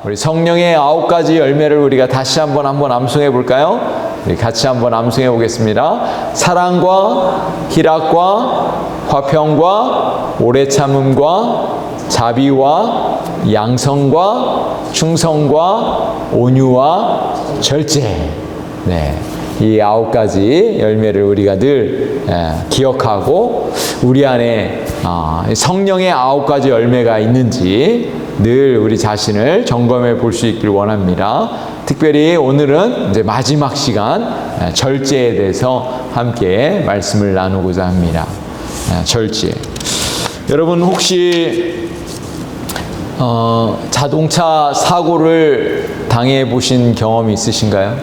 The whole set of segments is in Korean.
우리 성령의 9가지 열매를 우리가 다시 한번 암송해 볼까요? 우리 같이 한번 암송해 보겠습니다. 사랑과 희락과 화평과 오래 참음과 자비와 양성과 충성과 온유와 절제. 네. 이 9가지 열매를 우리가 늘 기억하고 우리 안에 성령의 9가지 열매가 있는지 늘 우리 자신을 점검해 볼 수 있길 원합니다. 특별히 오늘은 이제 마지막 시간 절제에 대해서 함께 말씀을 나누고자 합니다. 절제. 여러분 혹시 자동차 사고를 당해 보신 경험이 있으신가요?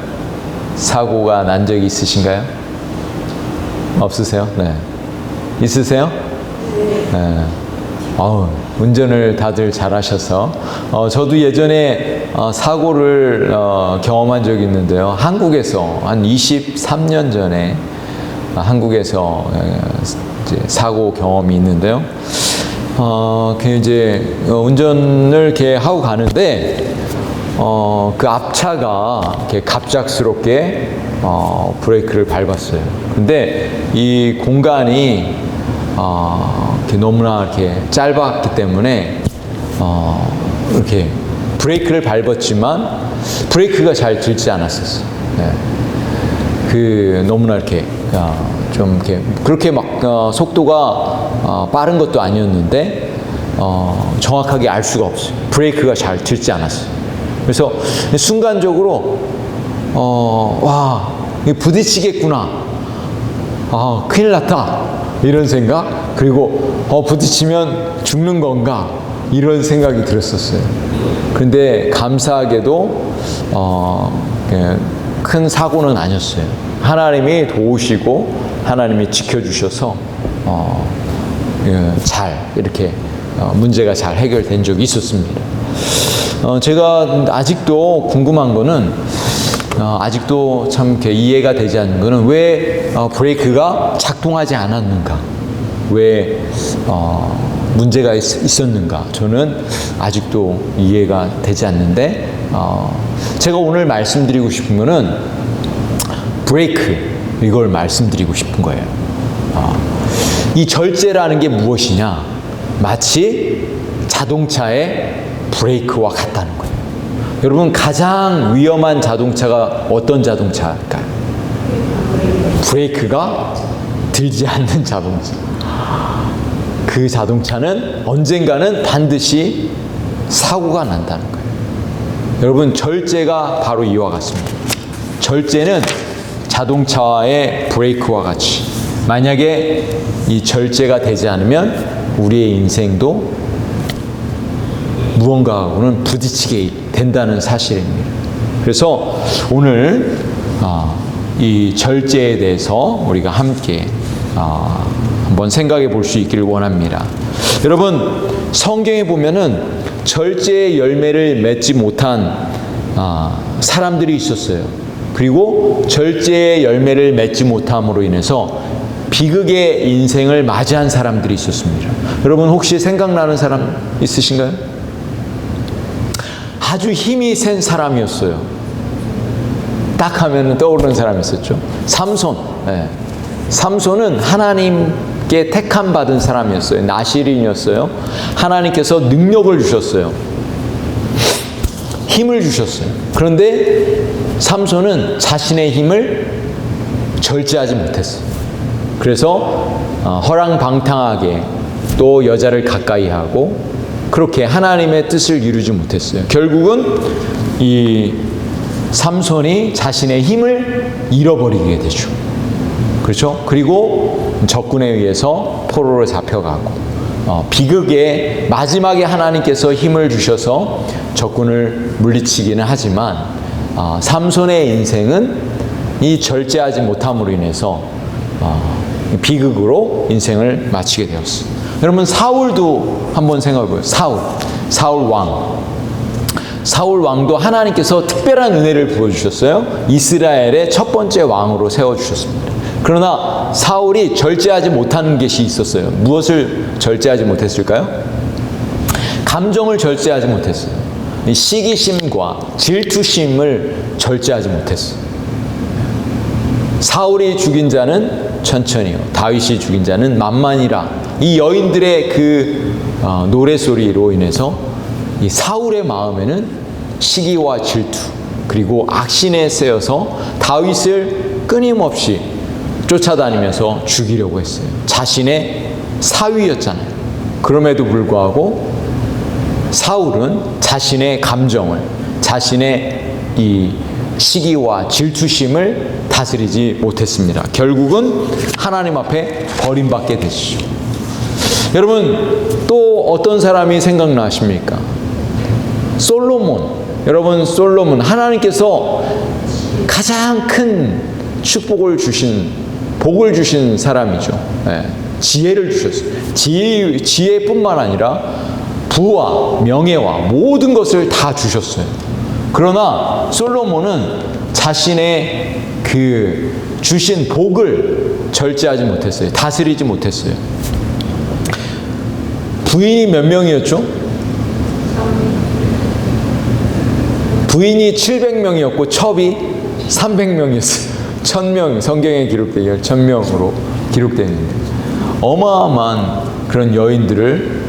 사고가 난 적이 있으신가요? 없으세요? 네. 있으세요? 네. 운전을 다들 잘하셔서 저도 예전에 사고를 경험한 적이 있는데요. 한국에서 한 23년 전에 한국에서 이제 사고 경험이 있는데요. 이제 운전을 이렇게 하고 가는데 그 앞차가 이렇게 갑작스럽게 브레이크를 밟았어요. 근데 이 공간이 이렇게 너무나 이렇게 짧았기 때문에 이렇게 브레이크를 밟았지만 브레이크가 잘 들지 않았었어요. 네. 너무나 이렇게 좀 이렇게 그렇게 막 속도가 빠른 것도 아니었는데 정확하게 알 수가 없어요. 브레이크가 잘 들지 않았어요. 그래서 순간적으로 와, 부딪히겠구나. 큰일 났다. 이런 생각. 그리고 부딪히면 죽는 건가? 이런 생각이 들었었어요. 그런데 감사하게도 큰 사고는 아니었어요. 하나님이 도우시고 하나님이 지켜주셔서 잘 이렇게 문제가 잘 해결된 적이 있었습니다. 제가 아직도 궁금한 거는 아직도 참 이렇게 이해가 되지 않는 거는 왜 브레이크가 작동하지 않았는가? 왜 문제가 있었는가? 저는 아직도 이해가 되지 않는데 제가 오늘 말씀드리고 싶은 거는 브레이크, 이걸 말씀드리고 싶은 거예요. 이 절제라는 게 무엇이냐? 마치 자동차의 브레이크와 같다는 거예요. 여러분 가장 위험한 자동차가 어떤 자동차일까요? 브레이크가 들지 않는 자동차. 그 자동차는 언젠가는 반드시 사고가 난다는 거예요. 여러분 절제가 바로 이와 같습니다. 절제는 자동차의 브레이크와 같이 만약에 이 절제가 되지 않으면 우리의 인생도 무언가하고는 부딪히게 된다는 사실입니다. 그래서 오늘 이 절제에 대해서 우리가 함께 한번 생각해 볼 수 있기를 원합니다. 여러분 성경에 보면은 절제의 열매를 맺지 못한 사람들이 있었어요. 그리고 절제의 열매를 맺지 못함으로 인해서 비극의 인생을 맞이한 사람들이 있었습니다. 여러분 혹시 생각나는 사람 있으신가요? 아주 힘이 센 사람이었어요. 딱 하면 떠오르는 사람이 있었죠. 삼손. 네. 삼손은 하나님께 택함 받은 사람이었어요. 나실인이었어요. 하나님께서 능력을 주셨어요. 힘을 주셨어요. 그런데 삼손은 자신의 힘을 절제하지 못했어요. 그래서 허랑방탕하게 또 여자를 가까이 하고 그렇게 하나님의 뜻을 이루지 못했어요. 결국은 이 삼손이 자신의 힘을 잃어버리게 되죠. 그렇죠? 그리고 적군에 의해서 포로로 잡혀가고 비극의 마지막에 하나님께서 힘을 주셔서 적군을 물리치기는 하지만 삼손의 인생은 이 절제하지 못함으로 인해서 비극으로 인생을 마치게 되었어요. 여러분 사울도 한번 생각해 보세요. 사울 왕. 사울 왕도 하나님께서 특별한 은혜를 부어주셨어요. 이스라엘의 첫 번째 왕으로 세워주셨습니다. 그러나 사울이 절제하지 못하는 것이 있었어요. 무엇을 절제하지 못했을까요? 감정을 절제하지 못했어요. 시기심과 질투심을 절제하지 못했어요. 사울이 죽인 자는 천천히요, 다윗이 죽인 자는 만만이라. 이 여인들의 그 노래소리로 인해서 이 사울의 마음에는 시기와 질투 그리고 악신에 쓰여서 다윗을 끊임없이 쫓아다니면서 죽이려고 했어요. 자신의 사위였잖아요. 그럼에도 불구하고 사울은 자신의 감정을, 자신의 이 시기와 질투심을 다스리지 못했습니다. 결국은 하나님 앞에 버림받게 되시죠. 여러분, 또 어떤 사람이 생각나십니까? 솔로몬. 여러분, 솔로몬, 하나님께서 가장 큰 축복을 주신, 복을 주신 사람이죠. 지혜를 주셨어요. 지혜뿐만 아니라 부와 명예와 모든 것을 다 주셨어요. 그러나 솔로몬은 자신의 그 주신 복을 절제하지 못했어요. 다스리지 못했어요. 부인이 몇 명이었죠? 부인이 700명이었고 첩이 300명이었어요. 1000명, 성경에 기록되어 1000명으로 기록되어 있는데 어마어마한 그런 여인들을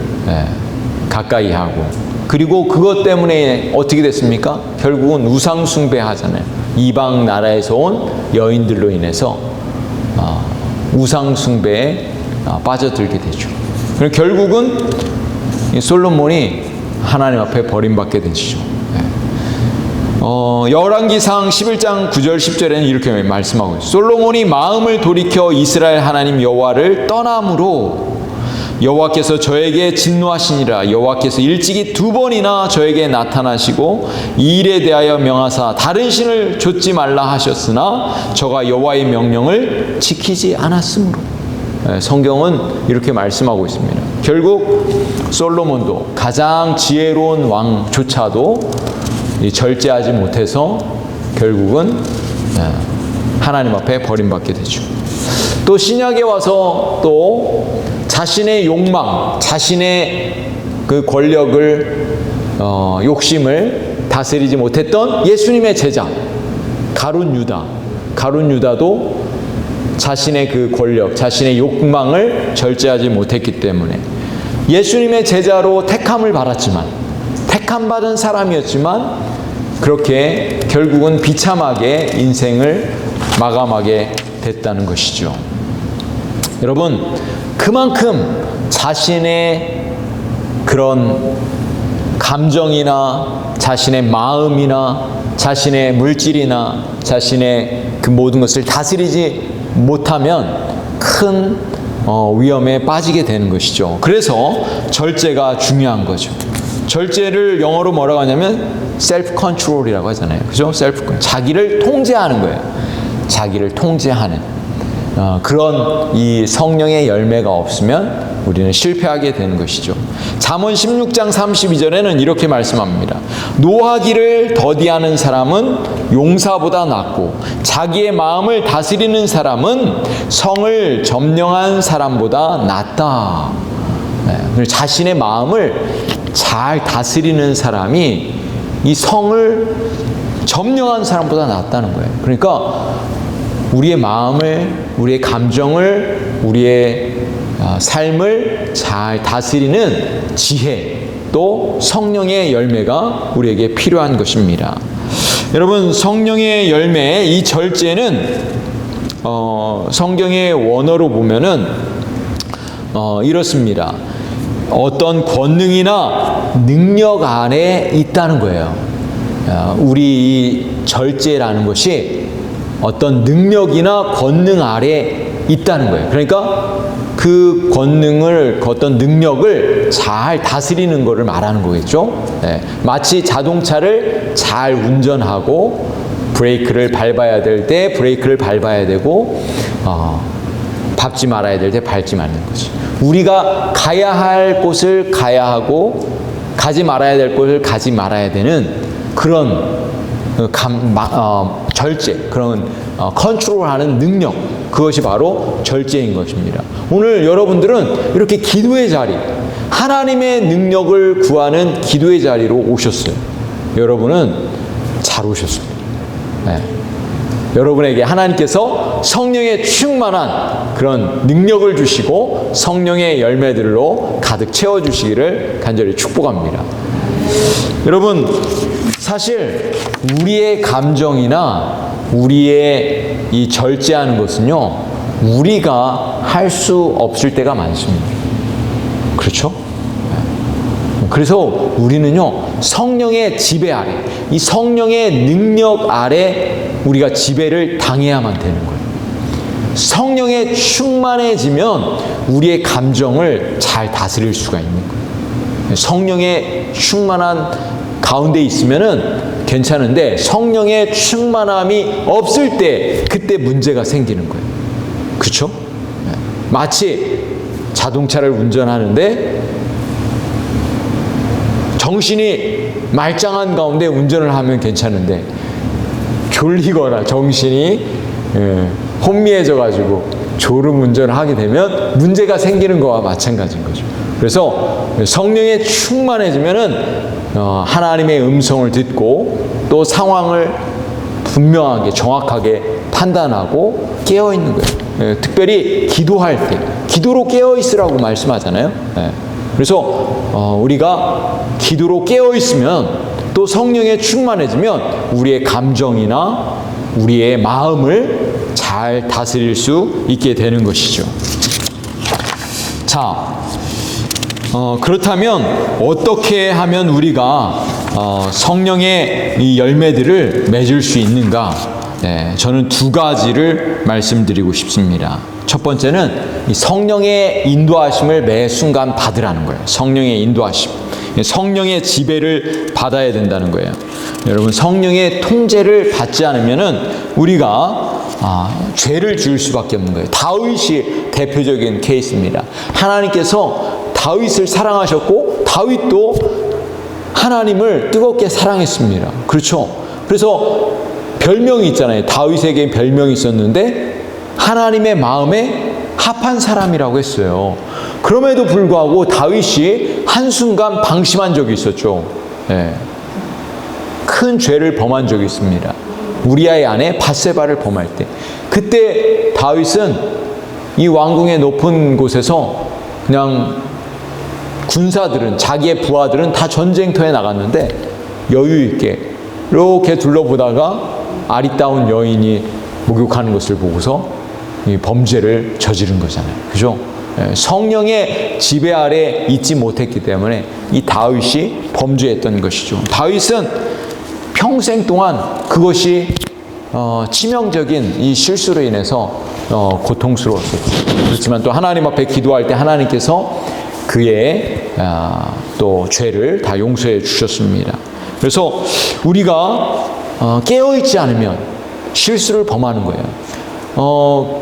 가까이 하고, 그리고 그것 때문에 어떻게 됐습니까? 결국은 우상 숭배하잖아요. 이방 나라에서 온 여인들로 인해서 우상 숭배에 빠져들게 되죠. 그리고 결국은 솔로몬이 하나님 앞에 버림받게 되시죠. 열왕기상 11장 9절 10절에는 이렇게 말씀하고 있어요. 솔로몬이 마음을 돌이켜 이스라엘 하나님 여호와를 떠남으로 여호와께서 저에게 진노하시니라. 여호와께서 일찍이 2번이나 저에게 나타나시고 이 일에 대하여 명하사 다른 신을 좇지 말라 하셨으나 저가 여호와의 명령을 지키지 않았으므로. 성경은 이렇게 말씀하고 있습니다. 결국 솔로몬도 가장 지혜로운 왕조차도 절제하지 못해서 결국은 하나님 앞에 버림받게 되죠. 또 신약에 와서 또 자신의 욕망, 자신의 그 권력을 욕심을 다스리지 못했던 예수님의 제자 가룟 유다도 자신의 그 권력, 자신의 욕망을 절제하지 못했기 때문에 예수님의 제자로 택함을 받았지만, 택함받은 사람이었지만 그렇게 결국은 비참하게 인생을 마감하게 됐다는 것이죠. 여러분, 그만큼 자신의 그런 감정이나 자신의 마음이나 자신의 물질이나 자신의 그 모든 것을 다스리지 못하면 큰 위험에 빠지게 되는 것이죠. 그래서 절제가 중요한 거죠. 절제를 영어로 뭐라고 하냐면 셀프 컨트롤이라고 하잖아요. 그죠? 자기를 통제하는 거예요. 자기를 통제하는 그런 이 성령의 열매가 없으면 우리는 실패하게 되는 것이죠. 잠언 16장 32절에는 이렇게 말씀합니다. 노하기를 더디하는 사람은 용사보다 낫고 자기의 마음을 다스리는 사람은 성을 점령한 사람보다 낫다. 자신의 마음을 잘 다스리는 사람이 이 성을 점령한 사람보다 낫다는 거예요. 그러니까 우리의 마음을, 우리의 감정을, 우리의 삶을 잘 다스리는 지혜, 또 성령의 열매가 우리에게 필요한 것입니다. 여러분, 성령의 열매, 이 절제는 성경의 원어로 보면은 이렇습니다. 어떤 권능이나 능력 안에 있다는 거예요. 우리 이 절제라는 것이 어떤 능력이나 권능 아래 있다는 거예요. 그러니까 그 권능을, 어떤 능력을 잘 다스리는 것을 말하는 거겠죠. 마치 자동차를 잘 운전하고 브레이크를 밟아야 될 때 브레이크를 밟아야 되고 밟지 말아야 될 때 밟지 말는 거지. 우리가 가야 할 곳을 가야 하고 가지 말아야 될 곳을 가지 말아야 되는 그런 절제, 그런 컨트롤하는 능력, 그것이 바로 절제인 것입니다. 오늘 여러분들은 이렇게 기도의 자리, 하나님의 능력을 구하는 기도의 자리로 오셨어요. 여러분은 잘 오셨습니다. 네. 여러분에게 하나님께서 성령의 충만한 그런 능력을 주시고 성령의 열매들로 가득 채워주시기를 간절히 축복합니다. 여러분, 사실 우리의 감정이나 우리의 이 절제하는 것은요, 우리가 할 수 없을 때가 많습니다. 그렇죠? 그래서 우리는요, 성령의 지배 아래, 이 성령의 능력 아래 우리가 지배를 당해야만 되는 거예요. 성령에 충만해지면 우리의 감정을 잘 다스릴 수가 있는 거예요. 성령의 충만한 가운데 있으면은 괜찮은데 성령의 충만함이 없을 때 그때 문제가 생기는 거예요. 그렇죠? 마치 자동차를 운전하는데 정신이 말짱한 가운데 운전을 하면 괜찮은데 졸리거나 정신이 혼미해져 가지고 졸음 운전을 하게 되면 문제가 생기는 거와 마찬가지인 거죠. 그래서 성령에 충만해지면은 하나님의 음성을 듣고 또 상황을 분명하게 정확하게 판단하고 깨어 있는 거예요. 특별히 기도할 때 기도로 깨어 있으라고 말씀하잖아요. 그래서 우리가 기도로 깨어 있으면 또 성령에 충만해지면 우리의 감정이나 우리의 마음을 잘 다스릴 수 있게 되는 것이죠. 자, 그렇다면 어떻게 하면 우리가 성령의 이 열매들을 맺을 수 있는가? 저는 두 가지를 말씀드리고 싶습니다. 첫 번째는 이 성령의 인도하심을 매 순간 받으라는 거예요. 성령의 인도하심. 성령의 지배를 받아야 된다는 거예요. 여러분, 성령의 통제를 받지 않으면은 우리가 죄를 지을 수밖에 없는 거예요. 다윗이 대표적인 케이스입니다. 하나님께서 다윗을 사랑하셨고 다윗도 하나님을 뜨겁게 사랑했습니다. 그렇죠? 그래서 별명이 있잖아요. 다윗에게 별명이 있었는데 하나님의 마음에 합한 사람이라고 했어요. 그럼에도 불구하고 다윗이 한순간 방심한 적이 있었죠. 큰 죄를 범한 적이 있습니다. 우리아의 아내 밧세바를 범할 때, 그때 다윗은 이 왕궁의 높은 곳에서 그냥 군사들은, 자기의 부하들은 다 전쟁터에 나갔는데 여유 있게 이렇게 둘러보다가 아리따운 여인이 목욕하는 것을 보고서 이 범죄를 저지른 거잖아요. 그죠? 성령의 지배 아래 있지 못했기 때문에 이 다윗이 범죄했던 것이죠. 다윗은 평생 동안 그것이 치명적인 이 실수로 인해서 고통스러웠었죠. 그렇지만 또 하나님 앞에 기도할 때 하나님께서 그의 또 죄를 다 용서해 주셨습니다. 그래서 우리가 깨어있지 않으면 실수를 범하는 거예요.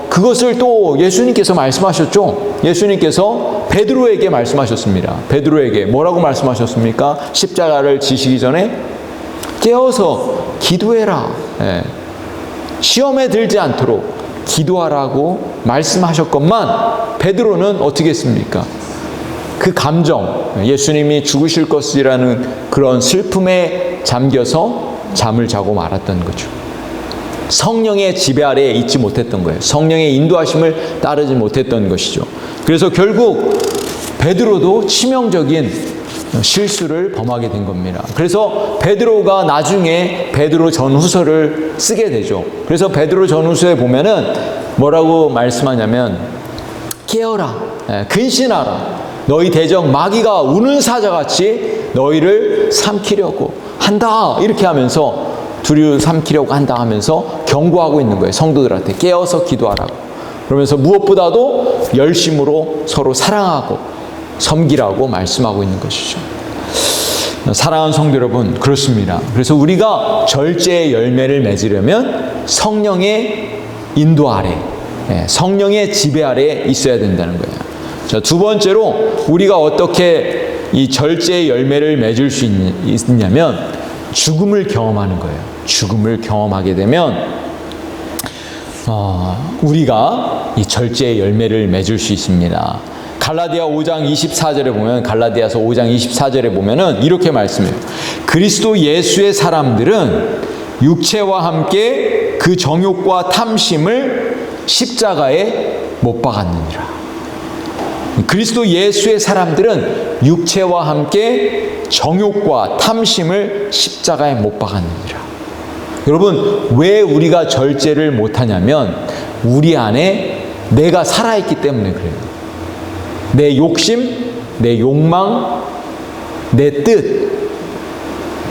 그것을 또 예수님께서 말씀하셨죠. 예수님께서 베드로에게 말씀하셨습니다. 베드로에게 뭐라고 말씀하셨습니까? 십자가를 지시기 전에 깨어서 기도해라. 시험에 들지 않도록 기도하라고 말씀하셨건만 베드로는 어떻게 했습니까? 그 감정, 예수님이 죽으실 것이라는 그런 슬픔에 잠겨서 잠을 자고 말았던 거죠. 성령의 지배 아래에 있지 못했던 거예요. 성령의 인도하심을 따르지 못했던 것이죠. 그래서 결국 베드로도 치명적인 실수를 범하게 된 겁니다. 그래서 베드로가 나중에 베드로 전후서를 쓰게 되죠. 그래서 베드로 전후서에 보면은 뭐라고 말씀하냐면 깨어라, 근신하라. 너희 대적 마귀가 우는 사자같이 너희를 삼키려고 한다. 이렇게 하면서 두루 삼키려고 한다 하면서 경고하고 있는 거예요. 성도들한테 깨어서 기도하라고. 그러면서 무엇보다도 열심으로 서로 사랑하고 섬기라고 말씀하고 있는 것이죠. 사랑하는 성도 여러분, 그렇습니다. 그래서 우리가 절제의 열매를 맺으려면 성령의 인도 아래, 성령의 지배 아래에 있어야 된다는 거예요. 자, 두 번째로 우리가 어떻게 이 절제의 열매를 맺을 수 있냐면 죽음을 경험하는 거예요. 죽음을 경험하게 되면 우리가 이 절제의 열매를 맺을 수 있습니다. 갈라디아 5장 24절에 보면, 갈라디아서 5장 24절에 보면은 이렇게 말씀해요. 그리스도 예수의 사람들은 육체와 함께 그 정욕과 탐심을 십자가에 못 박았느니라. 그리스도 예수의 사람들은 육체와 함께 정욕과 탐심을 십자가에 못 박았느니라. 여러분, 왜 우리가 절제를 못하냐면 우리 안에 내가 살아있기 때문에 그래요. 내 욕심, 내 욕망, 내 뜻,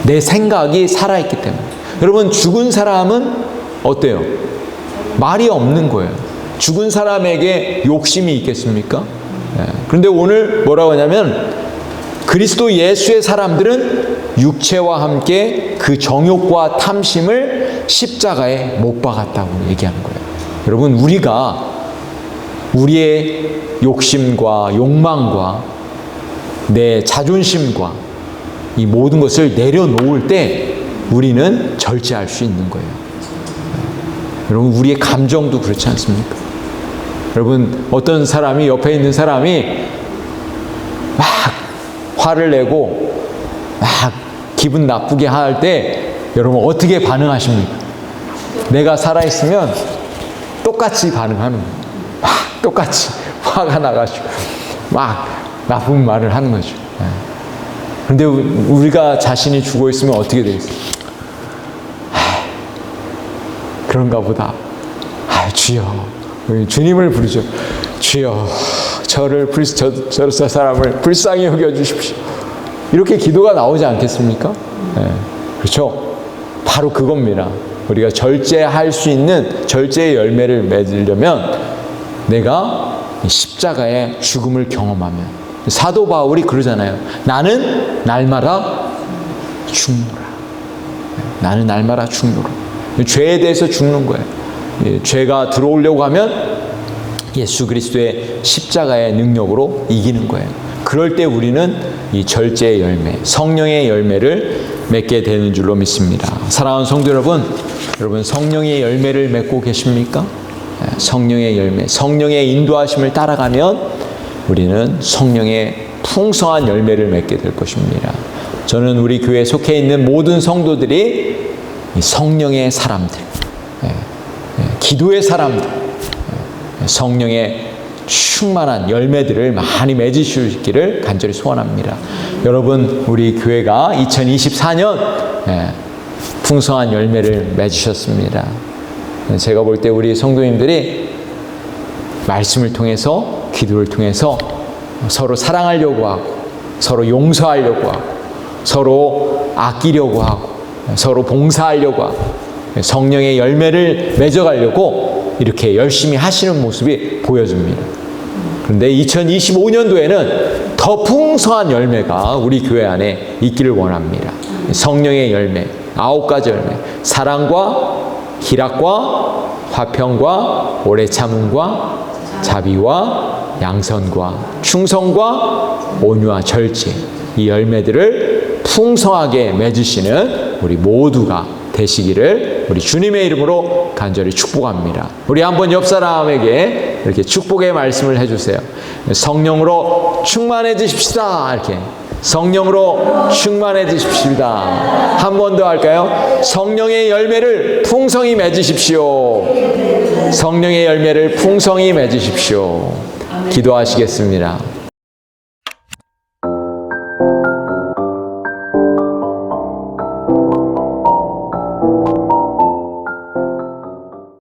내 생각이 살아있기 때문에. 여러분, 죽은 사람은 어때요? 말이 없는 거예요. 죽은 사람에게 욕심이 있겠습니까? 그런데 오늘 뭐라고 하냐면 그리스도 예수의 사람들은 육체와 함께 그 정욕과 탐심을 십자가에 못 박았다고 얘기하는 거예요. 여러분, 우리가 우리의 욕심과 욕망과 내 자존심과 이 모든 것을 내려놓을 때 우리는 절제할 수 있는 거예요. 여러분, 우리의 감정도 그렇지 않습니까? 여러분, 어떤 사람이, 옆에 있는 사람이 막 화를 내고 막 기분 나쁘게 할 때 여러분 어떻게 반응하십니까? 내가 살아있으면 똑같이 반응하는 거예요. 막 똑같이 화가 나가지고 막 나쁜 말을 하는 거죠. 그런데 우리가 자신이 죽어 있으면 어떻게 되겠어요? 그런가 보다. 주여, 주님을 부르죠. 주여, 저 사람을 불쌍히 여겨주십시오. 이렇게 기도가 나오지 않겠습니까? 그렇죠? 바로 그겁니다. 우리가 절제할 수 있는 절제의 열매를 맺으려면 내가 십자가의 죽음을 경험하면, 사도 바울이 그러잖아요. 나는 날마다 죽노라. 나는 날마다 죽노라. 죄에 대해서 죽는 거예요. 죄가 들어오려고 하면 예수 그리스도의 십자가의 능력으로 이기는 거예요. 그럴 때 우리는 이 절제의 열매, 성령의 열매를 맺게 되는 줄로 믿습니다. 사랑하는 성도 여러분, 성령의 열매를 맺고 계십니까? 성령의 열매, 성령의 인도하심을 따라가면 우리는 성령의 풍성한 열매를 맺게 될 것입니다. 저는 우리 교회에 속해 있는 모든 성도들이 성령의 사람들, 기도의 사람들, 성령의 충만한 열매들을 많이 맺으시기를 간절히 소원합니다. 여러분, 우리 교회가 2024년 풍성한 열매를 맺으셨습니다. 제가 볼 때 우리 성도님들이 말씀을 통해서, 기도를 통해서 서로 사랑하려고 하고, 서로 용서하려고 하고, 서로 아끼려고 하고, 서로 봉사하려고 하고, 성령의 열매를 맺어가려고 이렇게 열심히 하시는 모습이 보여집니다. 그런데 2025년도에는 더 풍성한 열매가 우리 교회 안에 있기를 원합니다. 성령의 열매, 9가지 열매, 사랑과 희락과 화평과 오래 참음과 자비와 양선과 충성과 온유와 절제, 이 열매들을 풍성하게 맺으시는 우리 모두가 되시기를 우리 주님의 이름으로 간절히 축복합니다. 우리 한번 옆 사람에게 이렇게 축복의 말씀을 해주세요. 성령으로 충만해지십시다. 이렇게 성령으로 충만해지십시다. 한 번 더 할까요? 성령의 열매를 풍성히 맺으십시오. 성령의 열매를 풍성히 맺으십시오. 기도하시겠습니다.